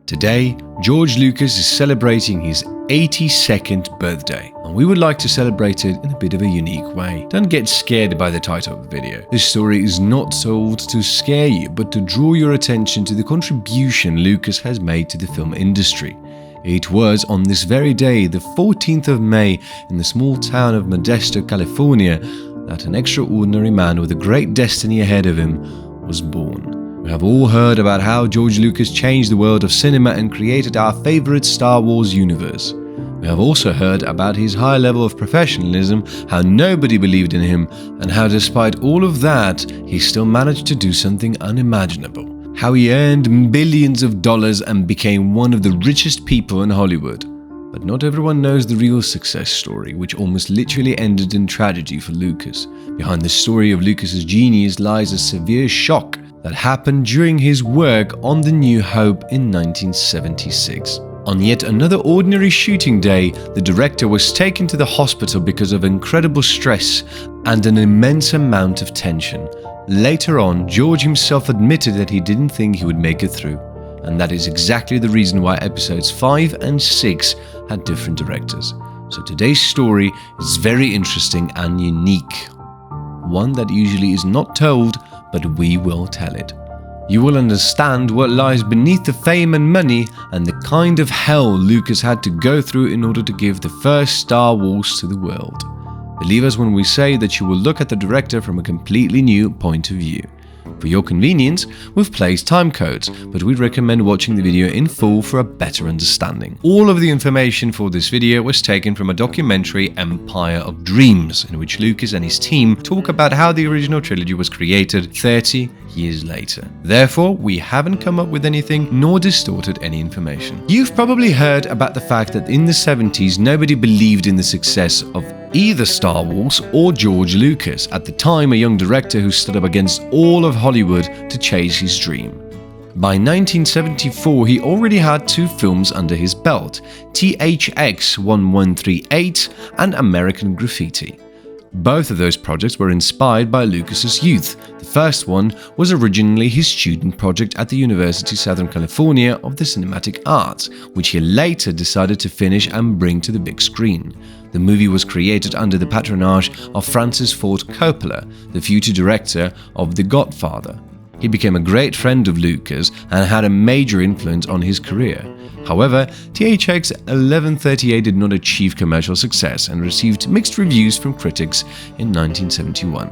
Today, George Lucas is celebrating his 82nd birthday, and we would like to celebrate it in a bit of a unique way. Don't get scared by the title of the video. This story is not told to scare you, but to draw your attention to the contribution Lucas has made to the film industry. It was on this very day, the 14th of May, in the small town of Modesto, California, that an extraordinary man with a great destiny ahead of him was born. We have all heard about how George Lucas changed the world of cinema and created our favorite Star Wars universe. We have also heard about his high level of professionalism, how nobody believed in him, and how despite all of that, he still managed to do something unimaginable. How he earned billions of dollars and became one of the richest people in Hollywood. But not everyone knows the real success story, which almost literally ended in tragedy for Lucas. Behind the story of Lucas's genius lies a severe shock that happened during his work on The New Hope in 1976. On yet another ordinary shooting day, the director was taken to the hospital because of incredible stress and an immense amount of tension. Later on, George himself admitted that he didn't think he would make it through. And that is exactly the reason why episodes 5 and 6 had different directors. So today's story is very interesting and unique. One that usually is not told, but we will tell it. You will understand what lies beneath the fame and money and the kind of hell Lucas had to go through in order to give the first Star Wars to the world. Believe us when we say that you will look at the director from a completely new point of view. For your convenience, we've placed time codes, but we recommend watching the video in full for a better understanding. All of the information for this video was taken from a documentary, Empire of Dreams, in which Lucas and his team talk about how the original trilogy was created 30 years later. Therefore, we haven't come up with anything nor distorted any information. You've probably heard about the fact that in the 70s nobody believed in the success of either Star Wars or George Lucas, at the time a young director who stood up against all of Hollywood to chase his dream. By 1974, he already had 2 films under his belt, THX 1138 and American Graffiti. Both of those projects were inspired by Lucas's youth. The first one was originally his student project at the University of Southern California of the Cinematic Arts, which he later decided to finish and bring to the big screen. The movie was created under the patronage of Francis Ford Coppola, the future director of The Godfather. He became a great friend of Lucas and had a major influence on his career. However, THX 1138 did not achieve commercial success and received mixed reviews from critics in 1971.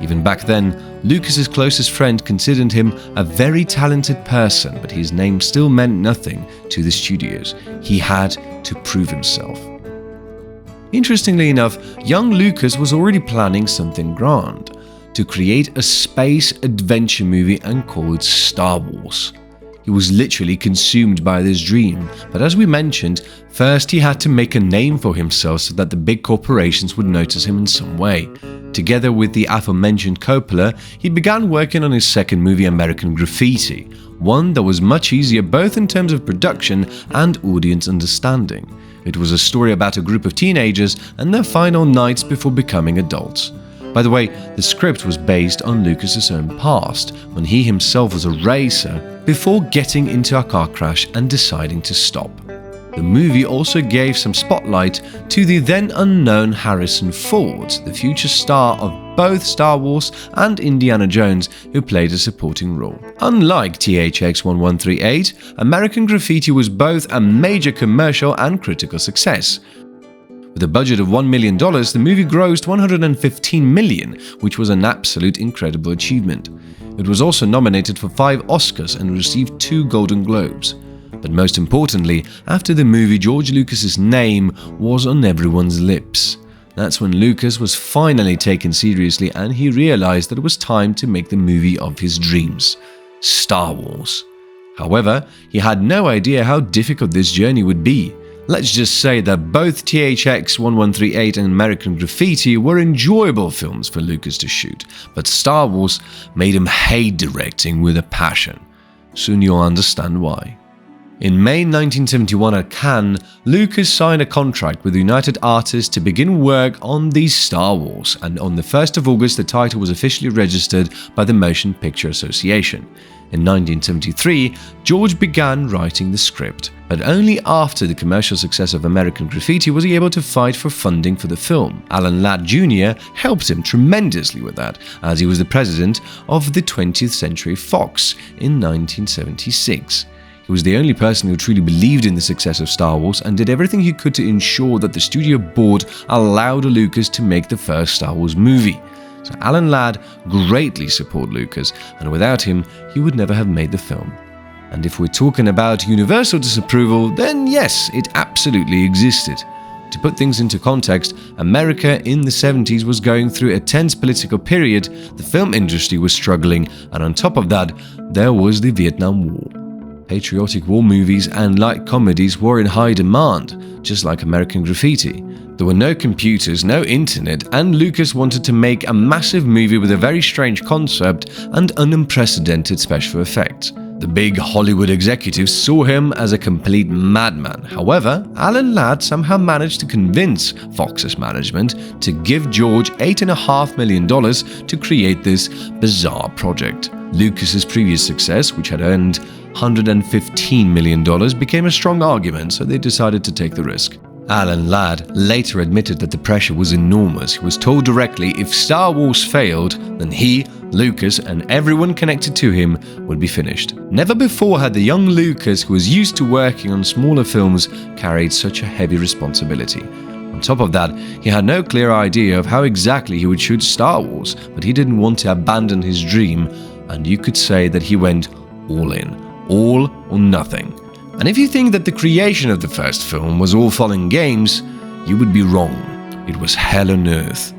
Even back then, Lucas's closest friend considered him a very talented person, but his name still meant nothing to the studios. He had to prove himself. Interestingly enough, young Lucas was already planning something grand: to create a space adventure movie and call it Star Wars. He was literally consumed by this dream, but as we mentioned, first he had to make a name for himself so that the big corporations would notice him in some way. Together with the aforementioned Coppola, he began working on his second movie, American Graffiti, one that was much easier both in terms of production and audience understanding. It was a story about a group of teenagers and their final nights before becoming adults. By the way, the script was based on Lucas's own past, when he himself was a racer before getting into a car crash and deciding to stop. The movie also gave some spotlight to the then unknown Harrison Ford, the future star of both Star Wars and Indiana Jones, who played a supporting role. Unlike THX 1138, American Graffiti was both a major commercial and critical success. With a budget of $1 million, the movie grossed $115 million, which was an absolute incredible achievement. It was also nominated for 5 Oscars and received 2 Golden Globes. But most importantly, after the movie, George Lucas's name was on everyone's lips. That's when Lucas was finally taken seriously and he realized that it was time to make the movie of his dreams, Star Wars. However, he had no idea how difficult this journey would be. Let's just say that both THX 1138 and American Graffiti were enjoyable films for Lucas to shoot, but Star Wars made him hate directing with a passion. Soon you'll understand why. In May 1971 at Cannes, Lucas signed a contract with United Artists to begin work on the Star Wars, and on the 1st of August the title was officially registered by the Motion Picture Association. In 1973, George began writing the script, but only after the commercial success of American Graffiti was he able to fight for funding for the film. Alan Ladd Jr. helped him tremendously with that, as he was the president of the 20th Century Fox in 1976. He was the only person who truly believed in the success of Star Wars and did everything he could to ensure that the studio board allowed Lucas to make the first Star Wars movie. So Alan Ladd greatly supported Lucas, and without him, he would never have made the film. And if we're talking about universal disapproval, then yes, it absolutely existed. To put things into context, America in the 70s was going through a tense political period, the film industry was struggling, and on top of that, there was the Vietnam War. Patriotic war movies and light comedies were in high demand, just like American Graffiti. There were no computers, no internet, and Lucas wanted to make a massive movie with a very strange concept and unprecedented special effects. The big Hollywood executives saw him as a complete madman. However, Alan Ladd somehow managed to convince Fox's management to give George $8.5 million to create this bizarre project. Lucas's previous success, which had earned $115 million, became a strong argument, so they decided to take the risk. Alan Ladd later admitted that the pressure was enormous. He was told directly if Star Wars failed, then he, Lucas, and everyone connected to him would be finished. Never before had the young Lucas, who was used to working on smaller films, carried such a heavy responsibility. On top of that, he had no clear idea of how exactly he would shoot Star Wars, but he didn't want to abandon his dream, and you could say that he went all in, all or nothing. And if you think that the creation of the first film was all fun and games, you would be wrong. It was hell on earth.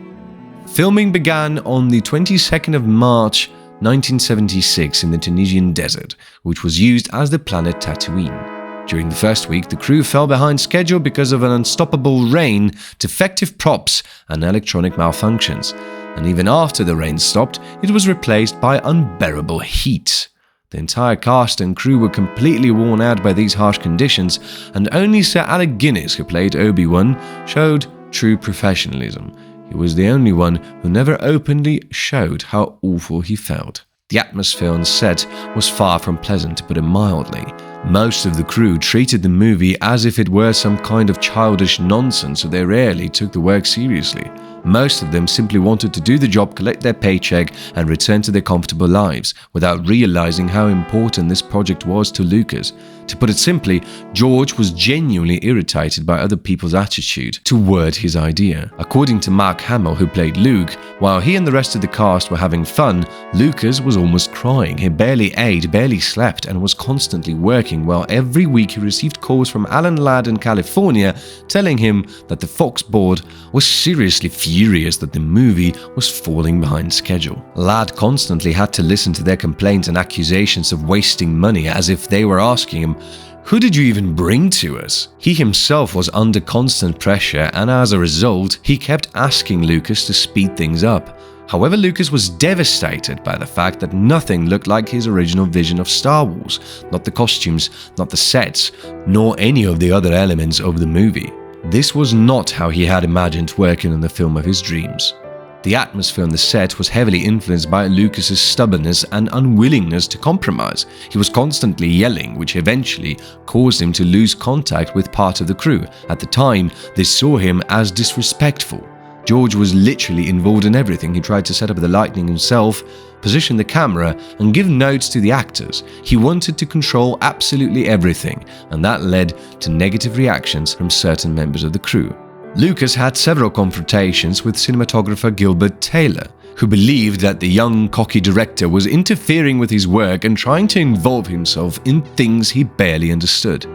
Filming began on the 22nd of March 1976 in the Tunisian desert, which was used as the planet Tatooine. During the first week, the crew fell behind schedule because of an unstoppable rain, defective props, and electronic malfunctions. And even after the rain stopped, it was replaced by unbearable heat. The entire cast and crew were completely worn out by these harsh conditions, and only Sir Alec Guinness, who played Obi-Wan, showed true professionalism. He was the only one who never openly showed how awful he felt. The atmosphere on set was far from pleasant, to put it mildly. Most of the crew treated the movie as if it were some kind of childish nonsense, so they rarely took the work seriously. Most of them simply wanted to do the job, collect their paycheck, and return to their comfortable lives, without realizing how important this project was to Lucas. To put it simply, George was genuinely irritated by other people's attitude toward his idea. According to Mark Hamill, who played Luke, while he and the rest of the cast were having fun, Lucas was almost crying. He barely ate, barely slept, and was constantly working, while every week he received calls from Alan Ladd in California telling him that the Fox board was seriously furious that the movie was falling behind schedule. Ladd constantly had to listen to their complaints and accusations of wasting money, as if they were asking him, "Who did you even bring to us?" He himself was under constant pressure, and as a result, he kept asking Lucas to speed things up. However, Lucas was devastated by the fact that nothing looked like his original vision of Star Wars, not the costumes, not the sets, nor any of the other elements of the movie. This was not how he had imagined working on the film of his dreams. The atmosphere on the set was heavily influenced by Lucas's stubbornness and unwillingness to compromise. He was constantly yelling, which eventually caused him to lose contact with part of the crew. At the time, they saw him as disrespectful. George was literally involved in everything. He tried to set up the lighting himself, position the camera, and give notes to the actors. He wanted to control absolutely everything, and that led to negative reactions from certain members of the crew. Lucas had several confrontations with cinematographer Gilbert Taylor, who believed that the young, cocky director was interfering with his work and trying to involve himself in things he barely understood.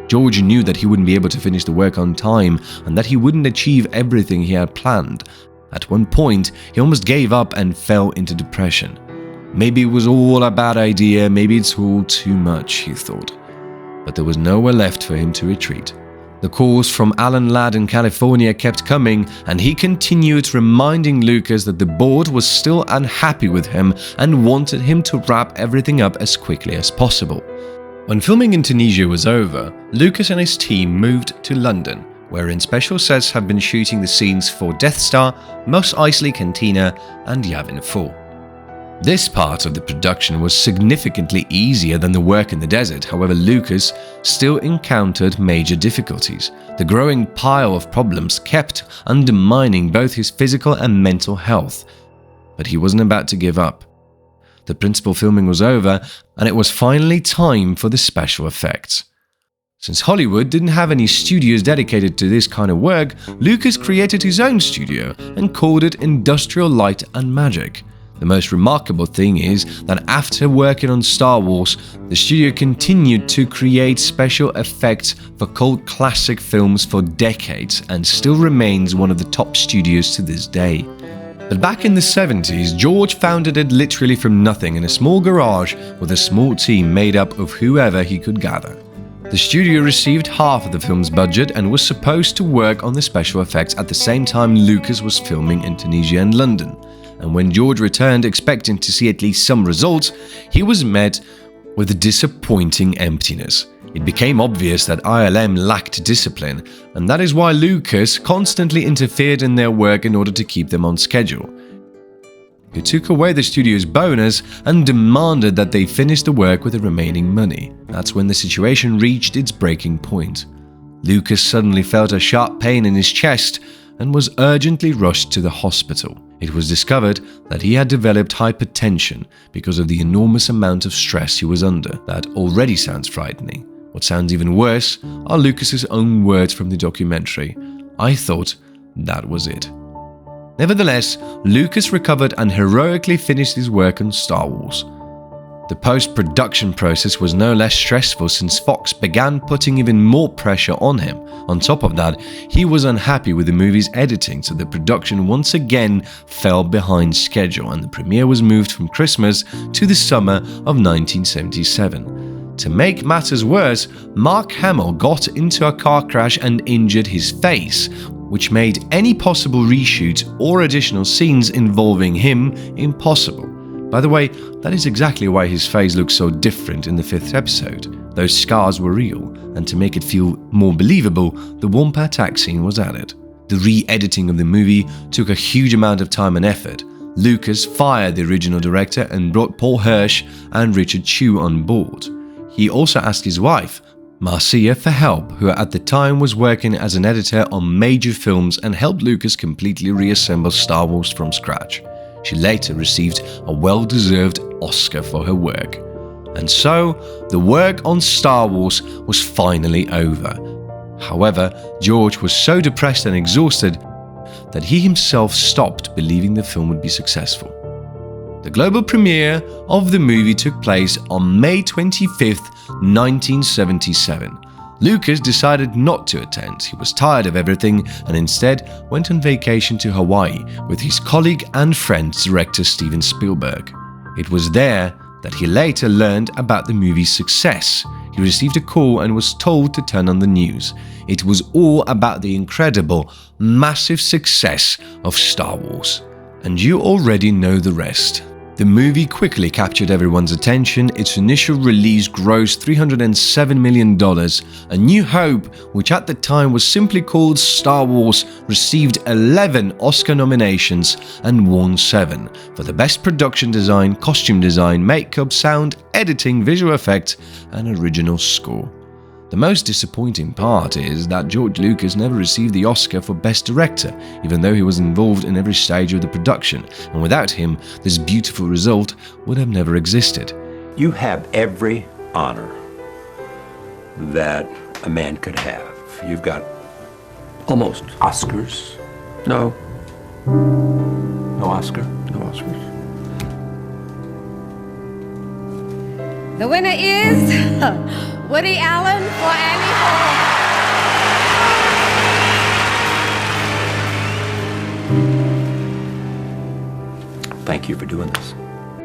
George knew that he wouldn't be able to finish the work on time and that he wouldn't achieve everything he had planned. At one point, he almost gave up and fell into depression. Maybe it was all a bad idea, maybe it's all too much, he thought. But there was nowhere left for him to retreat. The calls from Alan Ladd in California kept coming, and he continued reminding Lucas that the board was still unhappy with him and wanted him to wrap everything up as quickly as possible. When filming in Tunisia was over, Lucas and his team moved to London, wherein special sets have been shooting the scenes for Death Star, Mos Eisley Cantina and Yavin 4. This part of the production was significantly easier than the work in the desert. However, Lucas still encountered major difficulties. The growing pile of problems kept undermining both his physical and mental health. But he wasn't about to give up. The principal filming was over, and it was finally time for the special effects. Since Hollywood didn't have any studios dedicated to this kind of work, Lucas created his own studio and called it Industrial Light and Magic. The most remarkable thing is that after working on Star Wars, the studio continued to create special effects for cult classic films for decades and still remains one of the top studios to this day. But back in the 70s, George founded it literally from nothing in a small garage with a small team made up of whoever he could gather. The studio received half of the film's budget and was supposed to work on the special effects at the same time Lucas was filming in Tunisia and London. And when George returned expecting to see at least some results, he was met with a disappointing emptiness. It became obvious that ILM lacked discipline, and that is why Lucas constantly interfered in their work in order to keep them on schedule. He took away the studio's bonus and demanded that they finish the work with the remaining money. That's when the situation reached its breaking point. Lucas suddenly felt a sharp pain in his chest and was urgently rushed to the hospital. It was discovered that he had developed hypertension because of the enormous amount of stress he was under. That already sounds frightening. What sounds even worse are Lucas's own words from the documentary. "I thought that was it." Nevertheless, Lucas recovered and heroically finished his work on Star Wars. The post-production process was no less stressful since Fox began putting even more pressure on him. On top of that, he was unhappy with the movie's editing, so the production once again fell behind schedule and the premiere was moved from Christmas to the summer of 1977. To make matters worse, Mark Hamill got into a car crash and injured his face, which made any possible reshoots or additional scenes involving him impossible. By the way, that is exactly why his face looks so different in the 5th episode. Those scars were real, and to make it feel more believable, the Wampa attack scene was added. The re-editing of the movie took a huge amount of time and effort. Lucas fired the original director and brought Paul Hirsch and Richard Chew on board. He also asked his wife, Marcia, for help, who at the time was working as an editor on major films and helped Lucas completely reassemble Star Wars from scratch. She later received a well-deserved Oscar for her work. And so, the work on Star Wars was finally over. However, George was so depressed and exhausted that he himself stopped believing the film would be successful. The global premiere of the movie took place on May 25th, 1977. Lucas decided not to attend. He was tired of everything and instead went on vacation to Hawaii with his colleague and friend director Steven Spielberg. It was there that he later learned about the movie's success. He received a call and was told to turn on the news. It was all about the incredible, massive success of Star Wars. And you already know the rest. The movie quickly captured everyone's attention. Its initial release grossed $307 million. A New Hope, which at the time was simply called Star Wars, received 11 Oscar nominations and won 7 for the Best Production Design, Costume Design, Makeup, Sound, Editing, Visual Effects, and Original Score. The most disappointing part is that George Lucas never received the Oscar for Best Director, even though he was involved in every stage of the production, and without him, this beautiful result would have never existed. You have every honor that a man could have. You've got almost Oscars. No. No Oscar. No Oscars. The winner is Woody Allen for Annie Hall. Thank you for doing this.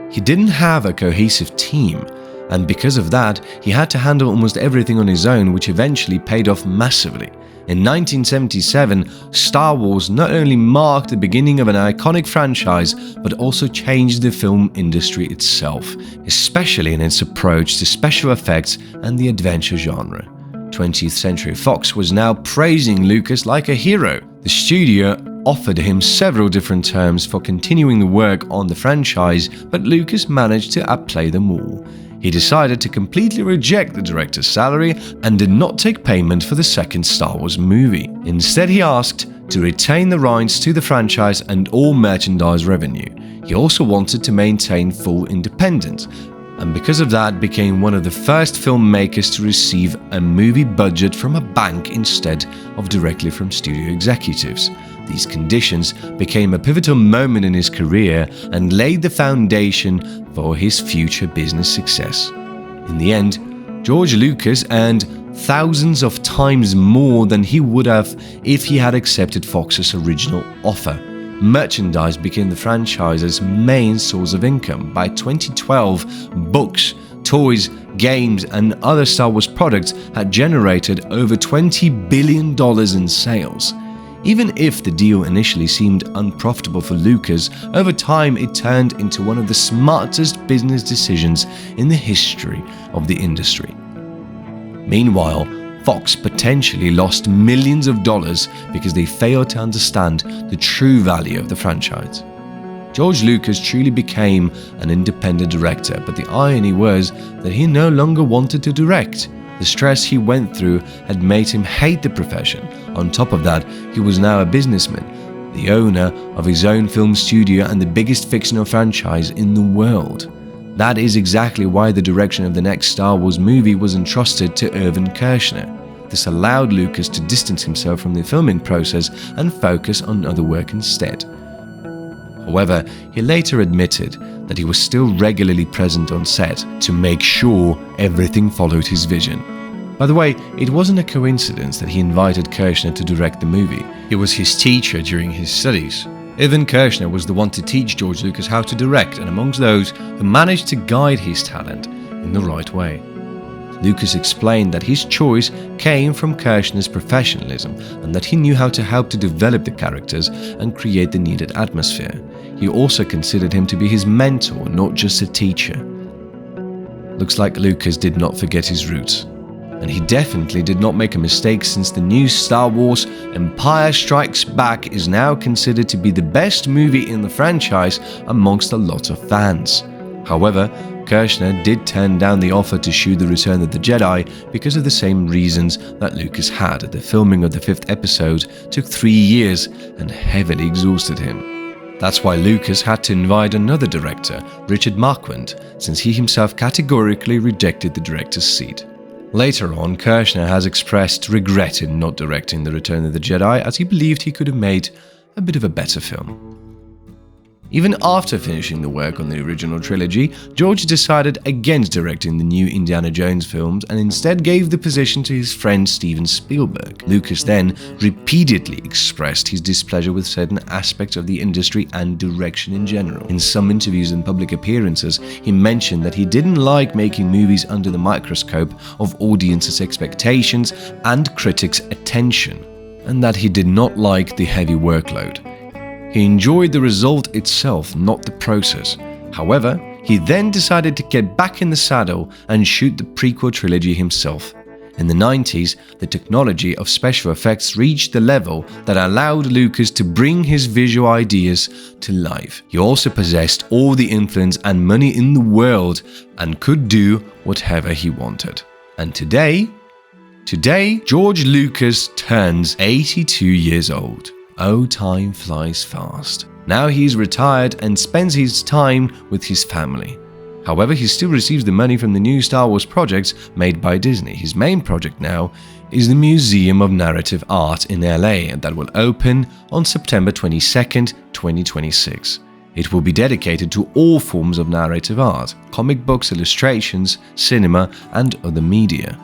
He didn't have a cohesive team, and because of that, he had to handle almost everything on his own, which eventually paid off massively. In 1977, Star Wars not only marked the beginning of an iconic franchise, but also changed the film industry itself, especially in its approach to special effects and the adventure genre. 20th Century Fox was now praising Lucas like a hero. The studio offered him several different terms for continuing the work on the franchise, but Lucas managed to outplay them all. He decided to completely reject the director's salary and did not take payment for the second Star Wars movie. Instead, he asked to retain the rights to the franchise and all merchandise revenue. He also wanted to maintain full independence, and because of that became one of the first filmmakers to receive a movie budget from a bank instead of directly from studio executives. These conditions became a pivotal moment in his career and laid the foundation for his future business success. In the end, George Lucas earned thousands of times more than he would have if he had accepted Fox's original offer. Merchandise became the franchise's main source of income. By 2012, books, toys, games, and other Star Wars products had generated over $20 billion in sales. Even if the deal initially seemed unprofitable for Lucas, over time it turned into one of the smartest business decisions in the history of the industry. Meanwhile, Fox potentially lost millions of dollars because they failed to understand the true value of the franchise. George Lucas truly became an independent director, but the irony was that he no longer wanted to direct. The stress he went through had made him hate the profession. On top of that, he was now a businessman, the owner of his own film studio and the biggest fictional franchise in the world. That is exactly why the direction of the next Star Wars movie was entrusted to Irvin Kershner. This allowed Lucas to distance himself from the filming process and focus on other work instead. However, he later admitted that he was still regularly present on set to make sure everything followed his vision. By the way, it wasn't a coincidence that he invited Kershner to direct the movie. He was his teacher during his studies. Irvin Kershner was the one to teach George Lucas how to direct, and amongst those who managed to guide his talent in the right way. Lucas explained that his choice came from Kershner's professionalism and that he knew how to help to develop the characters and create the needed atmosphere. He also considered him to be his mentor, not just a teacher. Looks like Lucas did not forget his roots. And he definitely did not make a mistake, since the new Star Wars Empire Strikes Back is now considered to be the best movie in the franchise amongst a lot of fans. However, Kershner did turn down the offer to shoot The Return of the Jedi because of the same reasons that Lucas had. The filming of the 5th episode took 3 years and heavily exhausted him. That's why Lucas had to invite another director, Richard Marquand, since he himself categorically rejected the director's seat. Later on, Kershner has expressed regret in not directing The Return of the Jedi, as he believed he could have made a bit of a better film. Even after finishing the work on the original trilogy, George decided against directing the new Indiana Jones films and instead gave the position to his friend Steven Spielberg. Lucas then repeatedly expressed his displeasure with certain aspects of the industry and direction in general. In some interviews and public appearances, he mentioned that he didn't like making movies under the microscope of audiences' expectations and critics' attention, and that he did not like the heavy workload. He enjoyed the result itself, not the process. However, he then decided to get back in the saddle and shoot the prequel trilogy himself. In the 90s, the technology of special effects reached the level that allowed Lucas to bring his visual ideas to life. He also possessed all the influence and money in the world and could do whatever he wanted. And today, George Lucas turns 82 years old. Oh, time flies fast. Now he's retired and spends his time with his family. However, he still receives the money from the new Star Wars projects made by Disney. His main project now is the Museum of Narrative Art in LA, and that will open on September 22nd, 2026. It will be dedicated to all forms of narrative art: comic books, illustrations, cinema, and other media.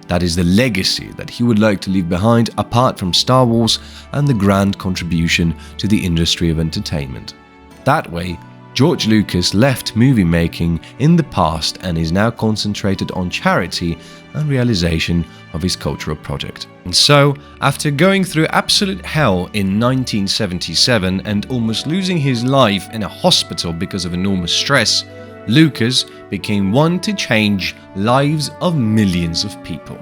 That is the legacy that he would like to leave behind, apart from Star Wars and the grand contribution to the industry of entertainment. That way, George Lucas left movie making in the past and is now concentrated on charity and realization of his cultural project. And so, after going through absolute hell in 1977 and almost losing his life in a hospital because of enormous stress, Lucas became one to change lives of millions of people.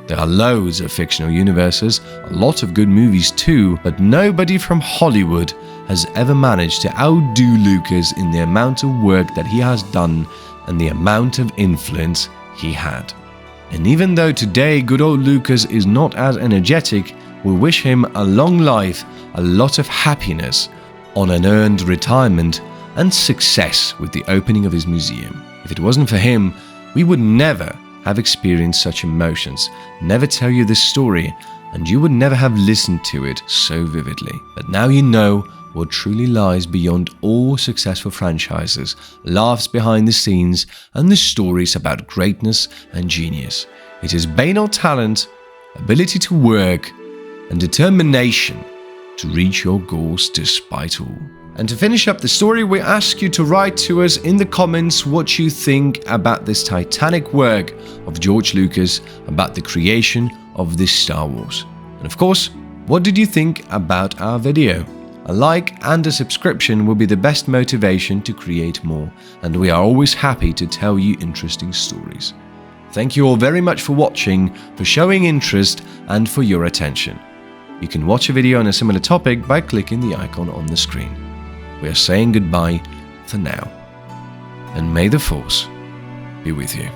There are loads of fictional universes, a lot of good movies too, but nobody from Hollywood has ever managed to outdo Lucas in the amount of work that he has done and the amount of influence he had. And even though today good old Lucas is not as energetic, we wish him a long life, a lot of happiness, on an earned retirement, and success with the opening of his museum. If it wasn't for him, we would never have experienced such emotions, never tell you this story, and you would never have listened to it so vividly. But now you know what truly lies beyond all successful franchises, laughs behind the scenes, and the stories about greatness and genius. It is banal talent, ability to work, and determination to reach your goals despite all. And to finish up the story, we ask you to write to us in the comments what you think about this titanic work of George Lucas, about the creation of this Star Wars. And of course, what did you think about our video? A like and a subscription will be the best motivation to create more, and we are always happy to tell you interesting stories. Thank you all very much for watching, for showing interest, and for your attention. You can watch a video on a similar topic by clicking the icon on the screen. We are saying goodbye for now, and may the Force be with you.